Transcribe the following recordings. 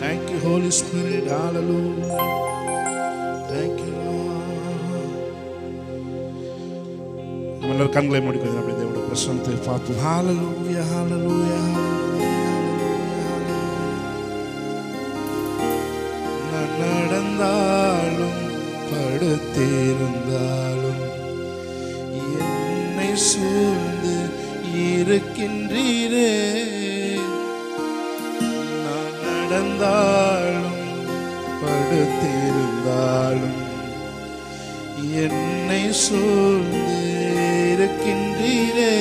Thank you, Holy Spirit. Hallelujah. Thank you, Lord. நம்ம கண்களை மூடிக்கொண்டு அப்படி தேவனுடைய பிரசன்னத்தை பார்ப்போம். Hallelujah, hallelujah, hallelujah. நான் நடந்தாலும் படுத்திருந்தாலும் என்னை சூழ்ந்து இருக்கின்றீரே. நான் நடந்தாலும் படுத்திருந்தாலும் என்னை சூழ்ந்து இருக்கின்றீரே.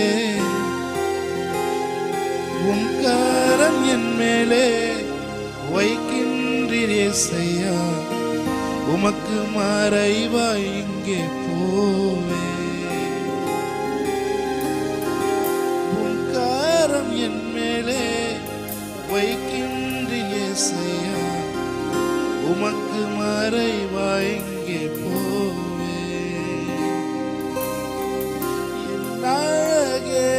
உம் கரம் என் மேலே வைக்கின்றீரே செய்யா. உமக்கு மறைவாய் இங்கே போவே. உம் கரம் என் மேலே வைக்கின்றீரே செய்யா. உமக்கு மறைவாய் இங்கே போவே. என் அழகே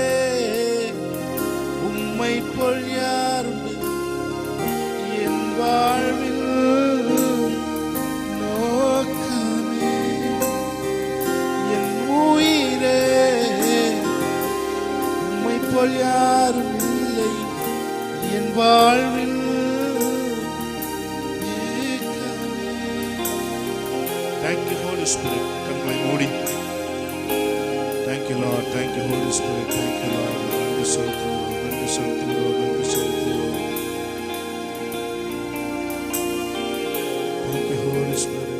உம்மை போல் யாருண்டு என் வாழ்வில் நோக்கமே. என் உயிரே உம்மை போல் யாரும் இல்லை என் வாழ்வில். Thank you, Holy Spirit. கண்களை மூடி. Thank you, Lord. Thank you, Holy Spirit. Thank you, Lord. நன்றி செலுத்துகிறோம். நன்றி செலுத்துகிறோம். நன்றி செலுத்துகிறோம். Thank you, Holy Spirit.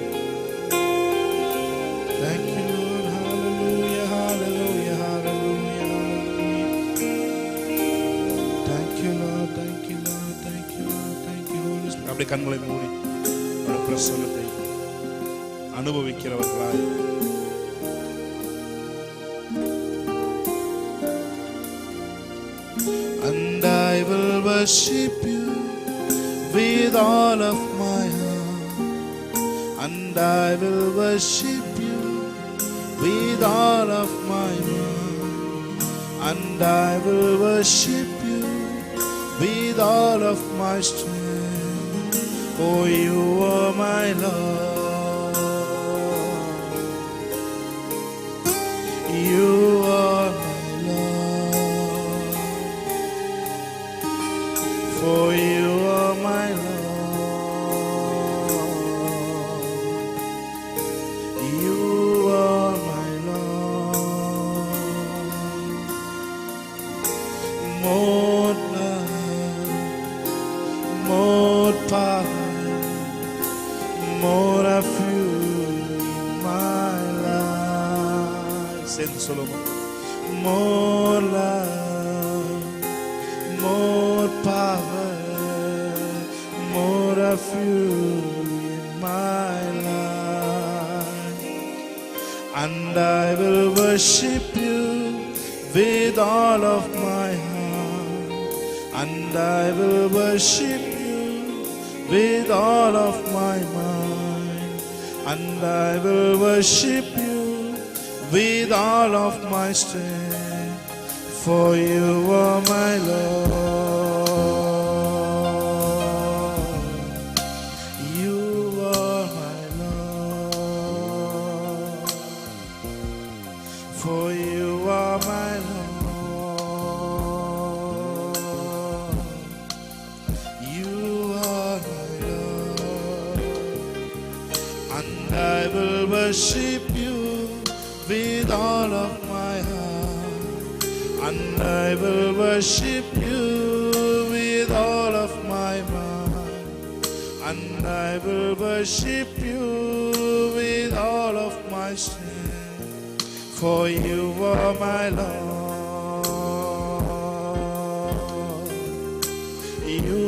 Thank you, Lord. Hallelujah, hallelujah, hallelujah, hallelujah. Thank you, Lord. Thank you, Lord. Thank you, Lord. Thank you, Holy Spirit. அப்படியே கண்களை மூடி ஒரு பிரசன்னத்தை அனுபவிக்கிறவர்களாய் and I will worship you with all of my heart, and I will worship you with all of my mind, and I will worship you with all of my strength. Oh, you are my Lord. You are my Lord, for you are my Lord. You are my Lord. More love, more power, more of you in my life. Sing Solomon. More love, more power, more of you in my life. And I will worship you with all of my heart, and I will worship you with all of my mind, and I will worship you with all of my strength, for you are my Lord. You are my Lord, for you are my Lord. You are my Lord, and I will worship you with all of my heart, and I will worship you with all of my mind, and I will worship you with all of my strength, for you are my Lord. You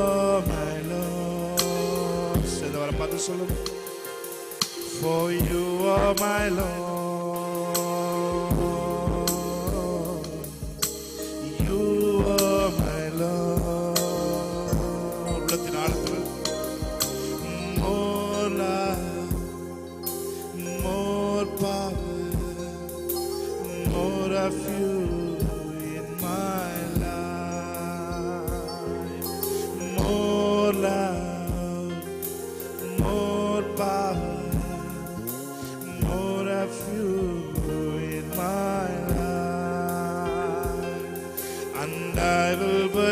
are my Lord. Say the word, Mother Solomon. For you are my Lord. More love, more power, more of you in my life. More love,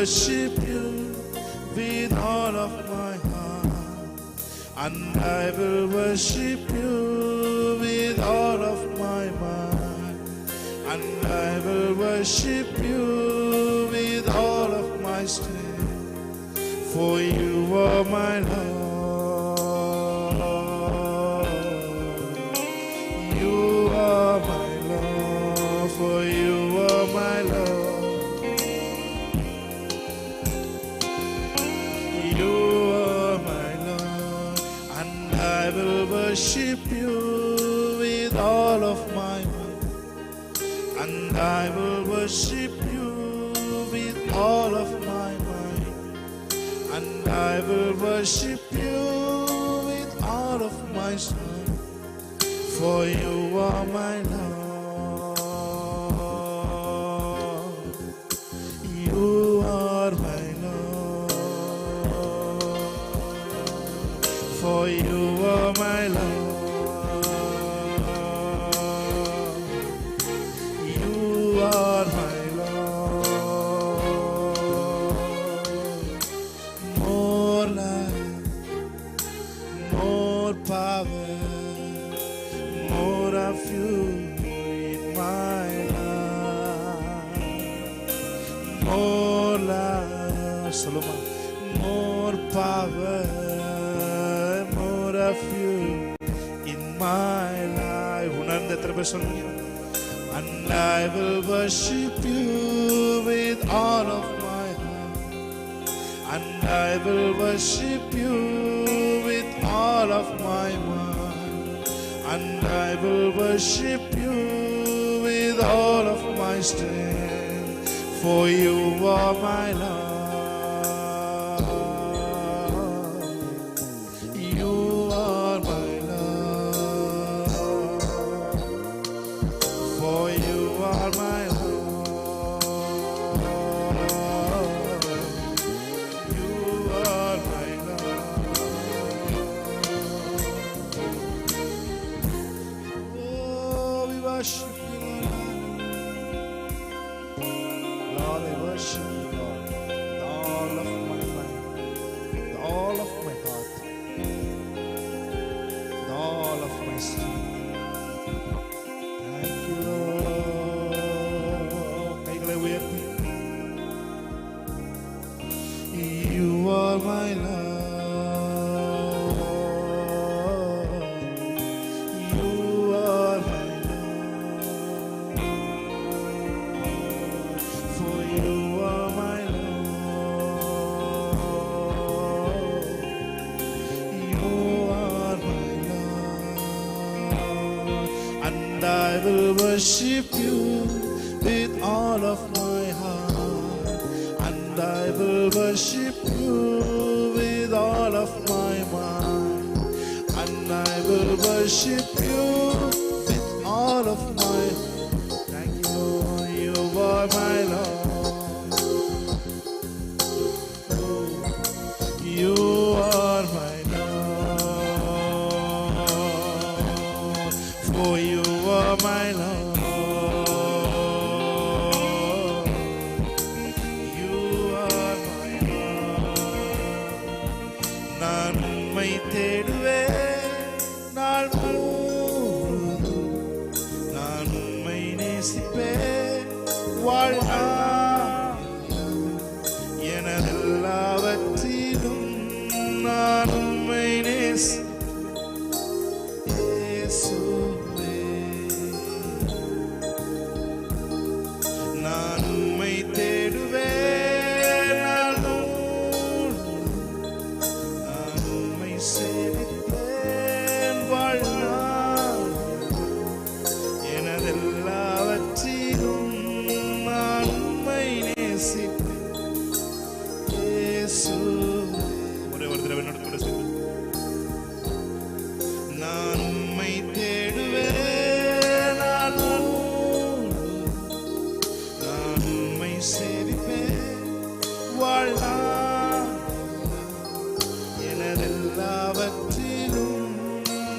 worship you with all of my heart, and I will worship you with all of my mind, and I will worship you with all of my strength, for you are my Lord. You are my Lord, for you are my Lord. You are my Lord, and I will worship you with all of my mind, and I will worship you with all of my mind, and I will worship you with all of my strength, for you are my Lord. You are my Lord, for you are my Lord. You are my Lord. More life, more power, more of you in my life. More life, Solomon. More power, more of you in my life. உணர்ந்த திரும்ப சொல்லுங்க. And I will worship you with all of my heart, and I will worship you with all of my mind, and I will worship you with all of my strength, for you are my Lord. You are my Lord, for you are my Lord. You are my Lord. Oh, we worship you, Lord. Lord, I worship you, Lord, with all of my mind, with all of my heart, with all of my strength. Thank you, Lord. கைகளை உயர்த்தி. You are my Lord. You are my Lord. For you are my Lord. You are my Lord. And I will worship you with all of my heart, and I will worship you with all of my mind, and I will worship you with all of my. Thank you, you are my Lord. You are my Lord, for you are my Lord. You are my Lord. நான் உம்மை தேடுவேன் நாள் முழுதும், நான் உம்மை நேசிப்பேன் வாழ்நாள், எனதெல்லாவற்றிலும் நான் உம்மை இயேசுவே. நான் உம்மை தேடுவேன் நாள் முழுதும், நான் உம்மை சேவிப்பேன் வாழ்நாள், எனதெல்லாவற்றிலும் நான் உம்மை நேசிப்பேன் இயேசுவே. ஒரே ஒரு தடவை என்னோட கூட சேர்ந்து. நான் உம்மை தேடுவேன் நாள் முழுதும், நான் உம்மை சேவிப்பேன் வாழ்நாள், எனதெல்லாவற்றிலும்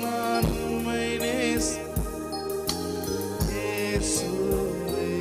நான் உம்மை இயேசுவே.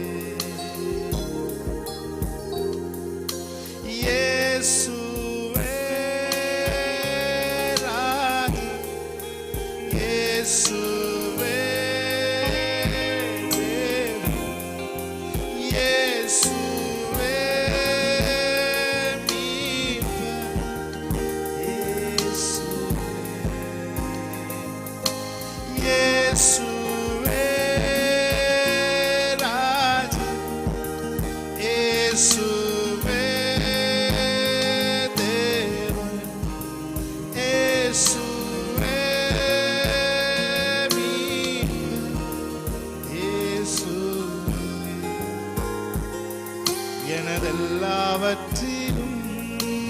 எனதெல்லாவற்றிலும்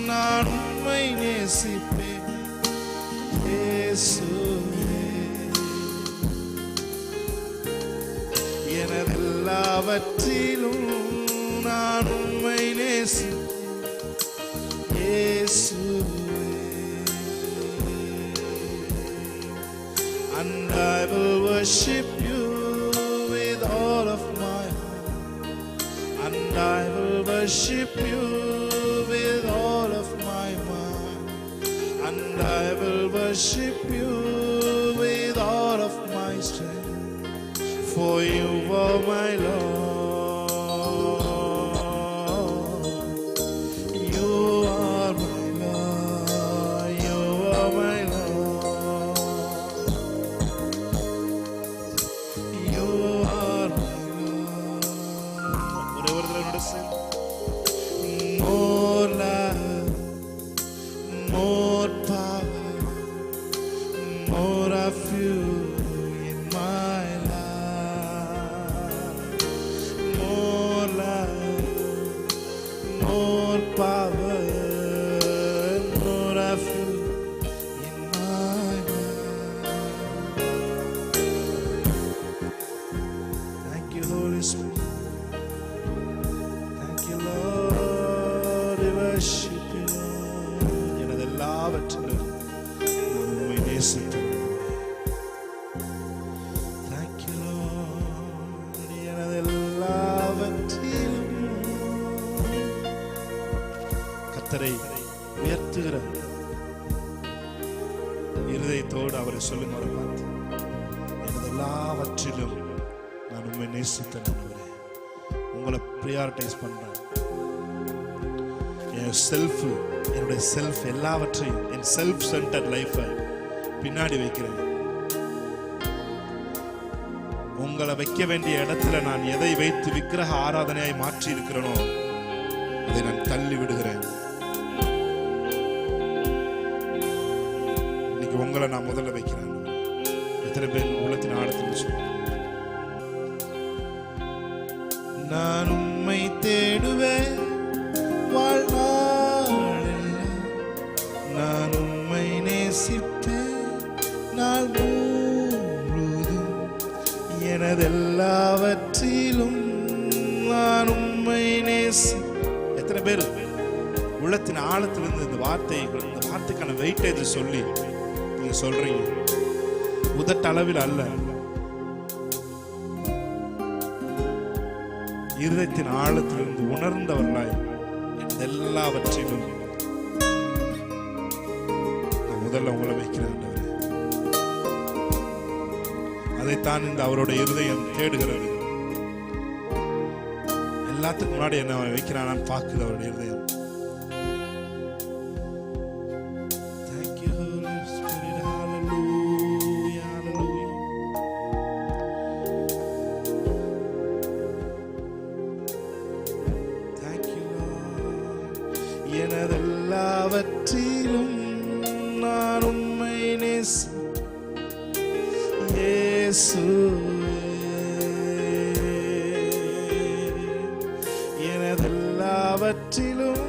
நான் உம்மை நேசிப்பேன் இயேசுவே. எனதெல்லாவற்றிலும் நான் உம்மை நேசிப்பேன் இயேசுவே. And I will worship you with all of my heart. And I will worship you with all of my mind. And I will worship you with all of my strength. For you are my Lord. You are my Lord. You are my Lord. You are my Lord. More love, more power, more of you in my life. More love, more power, more of you in my life. Thank you, Holy Spirit. Thank you, Lord. We worship you, Lord. எனதெல்லாவற்றிலும் நான் உம்மை நேசிக்கிறேன். Thank you, Lord. எனதெல்லாவற்றிலும் கர்த்தரை உயர்த்துகிற இருதயத்தோடு அவரை சொல்லுங்க. அவரை பார்த்து, எனதெல்லாவற்றிலும் நான் உம்மை நேசித்தேன். உங்களை ப்ரியாரிட்டைஸ் பண்றேன். என் செல்ஃப், என்னுடைய செல்ஃப் எல்லாவற்றையும், என் செல்ஃப் சென்டர்ட் லைஃபை பின்னாடி வைக்கிறேன். உங்களை வைக்க வேண்டிய இடத்துல நான் எதை வைத்து விக்கிரக ஆராதனையாய் மாற்றி இருக்கிறேனோ அதை நான் தள்ளி விடுகிறேன். இன்னைக்கு உங்களை நான் முதல்ல வைக்கிறேன். எத்தனை பேர் உள்ளத்தின் ஆழத்தில் சொல்லுங்க. நான் உம்மை தேடுவேன் வாழ்நாளெல்லாம். நான் உம்மை நேசிப்பேன் நாள் முழுதும். எனதெல்லாவற்றிலும் நான் உம்மை நேசி. எத்தனை பேர் உள்ளத்தின் ஆழத்திலிருந்து இந்த வார்த்தைக்கான வெயிட்டேஜ் சொல்லி நீங்க சொல்றீங்க? உதட்டளவில் அல்ல, இருதயத்தின் ஆழத்திலிருந்து உணர்ந்தவர்களாய் எல்லாவற்றிலும் நான் முதல்ல உங்களை வைக்கிறேன். அதைத்தான் இந்த அவருடைய இருதயம் தேடுகிறது. எல்லாத்துக்கும் முன்னாடி என்ன வைக்கிறான் பார்க்குது அவருடைய இருதயம். எனதெல்லாவற்றிலும் நான் உம்மை நேசி இயேசுவே. எனதெல்லாவற்றிலும்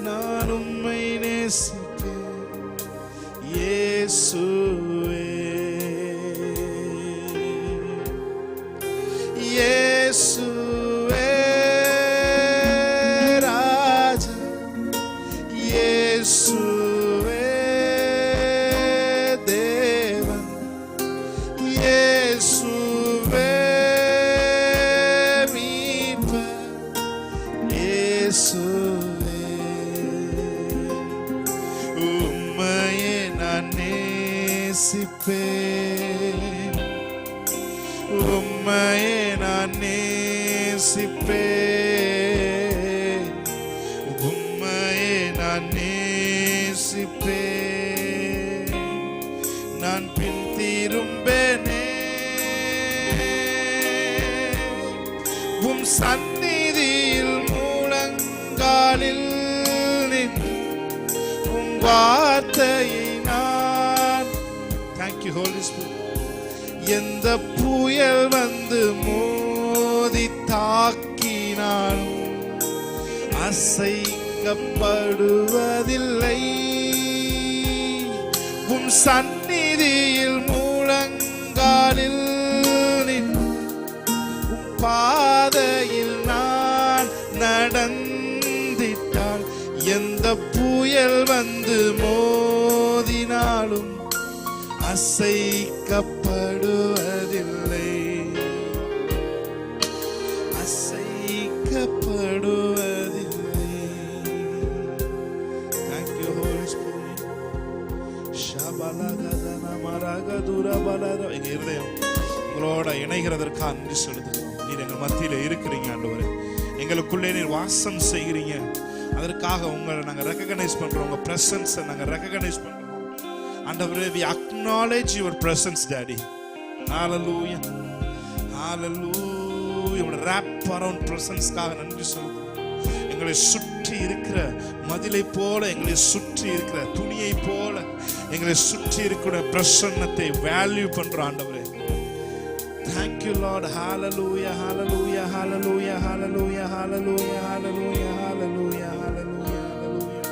நான் உம்மை நேசிப்பேன் இயேசுவே. இயேசுவே ராஜா, இயேசுவே தேவன், இயேசுவே மீட்பர், இயேசுவே. உம்மையே நான் நேசிப்பேன் உம்மையே நான் நேசிப்பேன், உம்மையே நான் நேசிப்பேன், நான் பின் திரும்பேனே உம் சந்நிதியில் மூலங்காலில் நின்று உம் வார்த்தையை நான். Thank you Holy Spirit. எந்த புயல் வந்து மோதி தாக்கினாலும் அசைக்கப்படுவதில்லை, உம் சந்நிதியில் மூலங்காலில் நின்று உம் பாதையில் நான் நடந்திட்டால் எந்த புயல் வந்து மோதினாலும் அசைக்கப்படுவதில்லை, அசைக்கப்படுவதில்லை. Thank you Holy Spirit. ஷபலகதன மரகதுரபலர. எங்க இருதயம் உங்களோட இணைகிறதற்கு அன்பு செலுத்துகிறோம். நீர் எங்கள் மத்தியில இருக்கிறீங்க ஆண்டவரே, எங்களுக்குள்ளே நீர் வாசம் செய்கிறீங்க. அதற்காக உங்களை நாங்கள் ரெகக்னைஸ் பண்றோம், உங்க பிரசன்ஸை நாங்கள் ரெகக்னைஸ் பண்றோம் ஆண்டவரே. we acknowledge your presence daddy. hallelujah hallelujah. உங்க wrap around presence-க்காக நன்றி சொல்லுகிறோம். எங்களை சுற்றி இருக்கிற மதிலை போல, எங்களை சுற்றி இருக்கிற துணியை போல எங்களை சுற்றி இருக்கிற பிரசன்னத்தை வேல்யூ பண்றோம் ஆண்டவரே. Thank you Lord. hallelujah hallelujah hallelujah hallelujah hallelujah hallelujah hallelujah hallelujah hallelujah.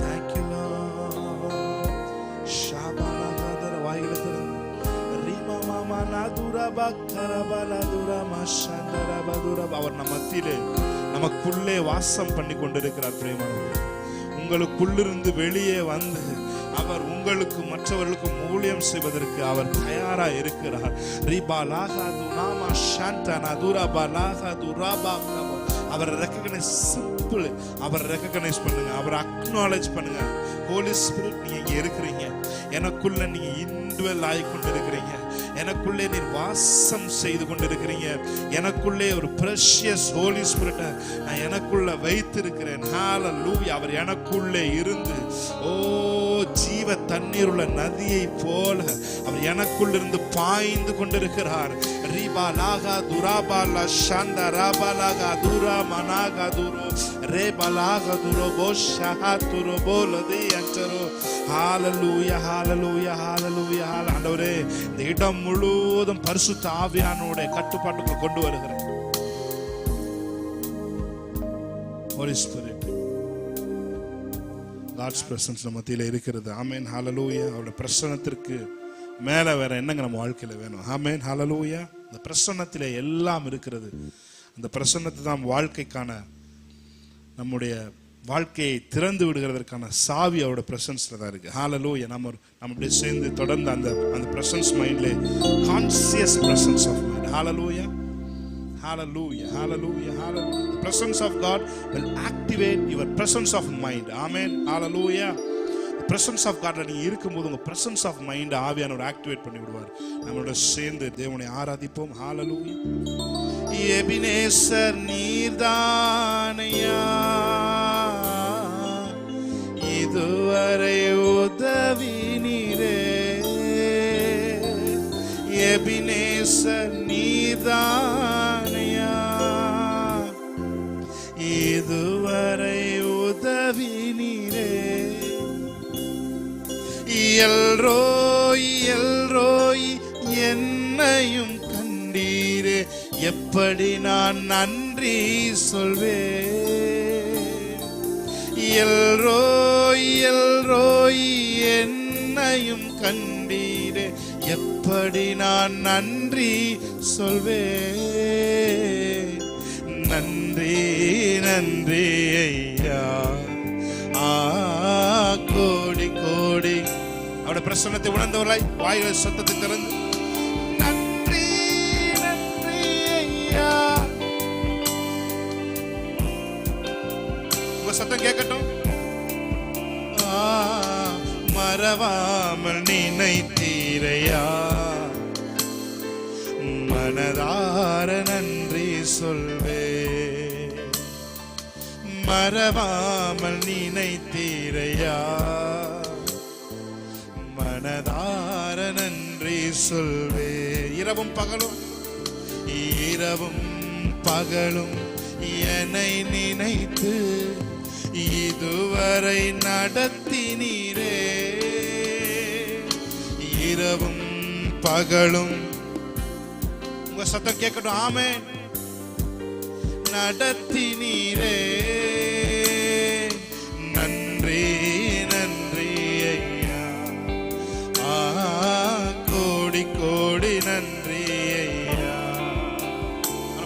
Thank you Lord. shabalagada வாய்களுக்கு Reema மாமா நாதுரா பக்கரபல துரமா சந்தர பதுர. அவர் நம்ம மத்தியிலே நமக்குள்ளே வாசம் பண்ணி கொண்டிருக்கிறார். பிரேமானவர்களே, உங்களுக்குள்ளிருந்து வெளியே வந்து அவர் உங்களுக்கு மற்றவர்களுக்கு ஊழியம் செய்வதற்கு அவர் தயாரா இருக்கிறார். அவரை ரெகக்னைஸ் சிம்பிள், அவரை ரெகக்னைஸ் பண்ணுங்க, அவரை அக்னாலேஜ் பண்ணுங்க. ஹோலி ஸ்பிரிட் நீங்க இங்க இருக்கிறீங்க, எனக்குள்ள நீங்க இன்டுவெல் ஆகி கொண்டு இருக்கிறீங்க, எனக்குள்ளே நீர் வாசம் செய்து கொண்டிருக்கிறீங்க, எனக்குள்ளே ஒரு பிரஷியஸ் ஹோலி ஸ்பிரிட்டை நான் எனக்குள்ள வைத்திருக்கிறேன். ஹalleluya. அவர் எனக்குள்ளே இருந்து ஓ ஜீவ தண்ணீர் உள்ள நதியை போல அவர் எனக்குள்ள இருந்து பாய்ந்து கொண்டிருக்கிறார். ரிபாலாகா துராபாலா ஷந்தராபாலாகா துரா மனாகா துரோ ரேபாலாகா துரோ போஷஹா துரோ போலதி அச்சரோ. ஹalleluya hallelujah hallelujah. ஆண்டவரே, இந்த இடம் முழுவதும் பரிசுத்த ஆவியானவருடைய கட்டுப்பாட்டுக்குள் கொண்டு வருகிறேன். Holy Spirit, God's presence நம்ம மத்தியில இருக்கிறது. ஆமென் hallelujah. அவருடைய பிரசன்னத்திற்கு மேல வேற என்னங்க நம்ம வாழ்க்கையில வேணும்? ஆமென் hallelujah. இந்த பிரசன்னத்திலே எல்லாம் இருக்கிறது. அந்த பிரசன்னத்தை தான் வாழ்க்கைக்கான, நம்முடைய வாழ்க்கையை திறந்து விடுகிறதற்கான சாவி அவருடைய பிரசன்ஸ்ல தான் இருக்கு. ஹalleluya. நம்ம அப்படியே சேர்ந்து தொடர்ந்து அந்த பிரசன்ஸ் மைண்ட்ல conscious presence of mind. Hallelujah hallelujah hallelujah hallelujah. The presence of God will activate your presence of mind. amen hallelujah. The presence of God நீங்க இருக்கும்போது உங்க presence of mind ஆவியானவர் ஆக்டிவேட் பண்ணி விடுவார். நம்மளோட சேர்ந்து தேவனை ஆராதிப்போம். hallelujah. எபினேசர் நீர்தானையா இதுவரை உதவி நீரே, எபினேசர் நீர்தானையா இதுவரை உதவி நீரே, எல்ரோய் எல்ரோய் என்னையும் கண்டீரே, எப்படி நான் நன்றி சொல்வேன். எல்ரோய் எல்ரோய் என்னையும் கண்டீரே, எப்படி நான் நன்றி சொல்வேன். நன்றி நன்றி ஐயா, கோடி கோடி. அவருடைய பிரசன்னத்தை உணர்ந்தவர்களாய் வாய்களை சத்தத்தை திறந்து நன்றி நன்றி ஐயா. உங்க சத்தம் கேட்கட்டும். மறவாமல் நினைத்தீரையா, மனதார நன்றி சொல்வே. மறவாமல் நினைத்தீரையா, மனதார நன்றி சொல்வே. இரவும் பகலும் இரவும் பகலும் என்னை நினைத்து இதுவரை நடத்தினீரே. இரவும் பகலும் உங்க சத்தம் கேட்கட்டும். ஆமென். நடத்தினீரே. நன்றி நன்றி ஐயா. கோடி கோடி நன்றி ஐயா.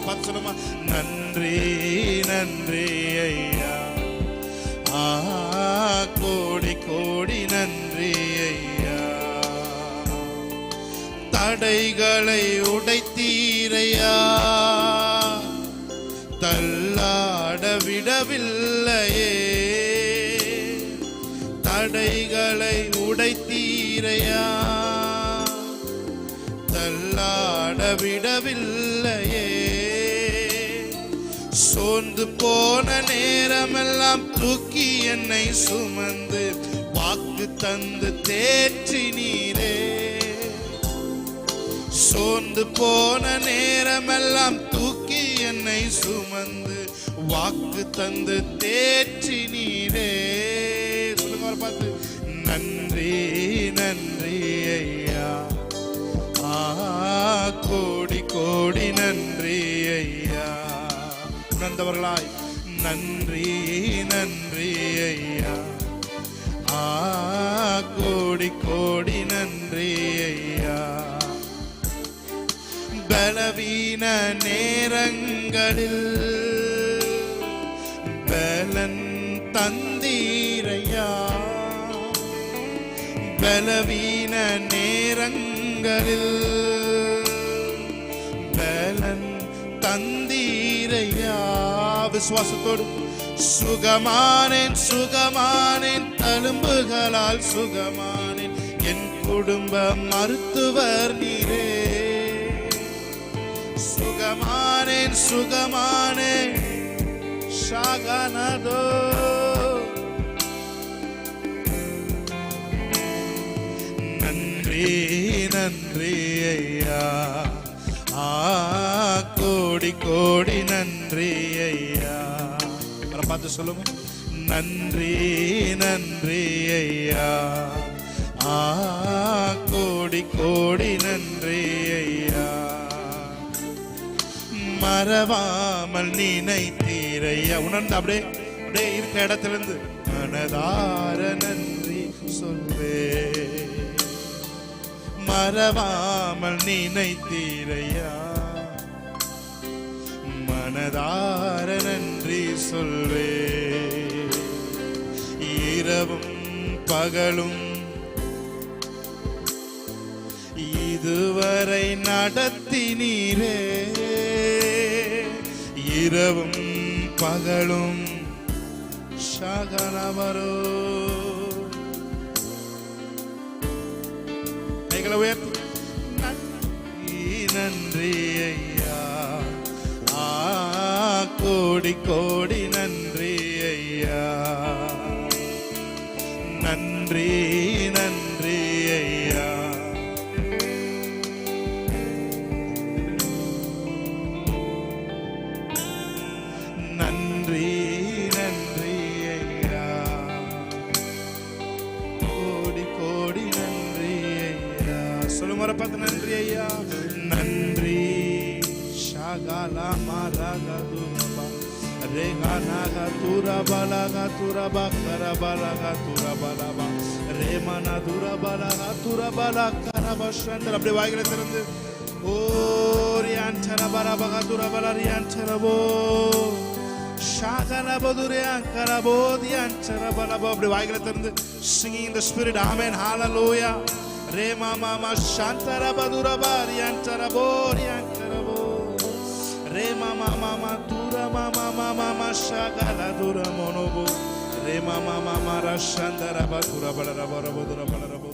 பார்த்து சொல்லுமா, நன்றி நன்றி ஐயா. கோடி கோடி நன்றி ஐயா. தடைகளை உடைத்தீரையா, தள்ளாட விடவில்லையே. தடைகளை உடைத்தீரையா, தள்ளாட விடவில்லையே. சோர்ந்து போன நேரமெல்லாம் தூக்கி என்னை சுமந்து வாக்கு தந்து தேற்றினீரே. சோர்ந்து போன நேரமெல்லாம் தூக்கி என்னை சுமந்து வாக்கு தந்து தேற்றினீரே. சொல்லுங்க பார்த்து, நன்றி நன்றி ஐயா. கோடி கோடி நன்றி ஐயா. உணர்ந்தவர்களாய் நன்றி நன்றி ஐயா. கோடி கோடி நன்றி ஐயா. பலவீன நேரங்களில் பலன் தந்தீரையா. பலவீன நேரங்களில் பலன் தந்தீரையா. விசுவாசத்தோடு சுகமானேன் சுகமானேன், தழும்புகளால் சுகமானேன், என் குடும்ப மருத்துவர் நீரே. சுகமானேன் சுகமானேன் ஷாகனதோ. நன்றி நன்றி ஐயா. கோடி கோடி நன்றி ஐயா. பார்த்து சொல்லுங்க, நன்றி நன்றி ஐயா. கோடி கோடி நன்றி ஐயா. மறவாமல் நினைத்தீரையா. உணர்ந்து அப்படியே அப்படியே இருக்க இடத்திலிருந்து மனதார நன்றி சொல்வே. மறவாமல் நினைத்தீரையா, மனதார நன்றி சொல்வே. இரவும் பகலும் இதுவரை நடத்தினீரே. இரவும் பகலும் ஷாகனவரோ. கைகளை உயர்த்தி நன்றி நன்றி ஐயா. கோடி கோடி நன்றி ஐயா. நன்றி நன்றி ஐயா. நன்றி நன்றி ஐயா. கோடி கோடி நன்றி ஐயா. சொல்லுங்க பார்த்து, நன்றி ஐயா. நன்றி ஷாகலா மாலகதுரபா ரெகனகதுரபலகதுரபா கரபலகதுரபலபா ரெமனதுரபலகதுரபலகரபா. அப்படியே வாய்களை திறந்து ஓரியான்சரபலபகதுரபலரியான்சரபோ ஷாகலபதுரியான்கரபோதியான்சரபலபோ. அப்படி வாய்களை திறந்து singing in the spirit. Amen. Hallelujah. Rema mama shantarabadurabariyantaraboriyantarabo. Rema mama dura mama shagala dura monobo. Rema mama rashandarabadurabarabarabadurabarabo.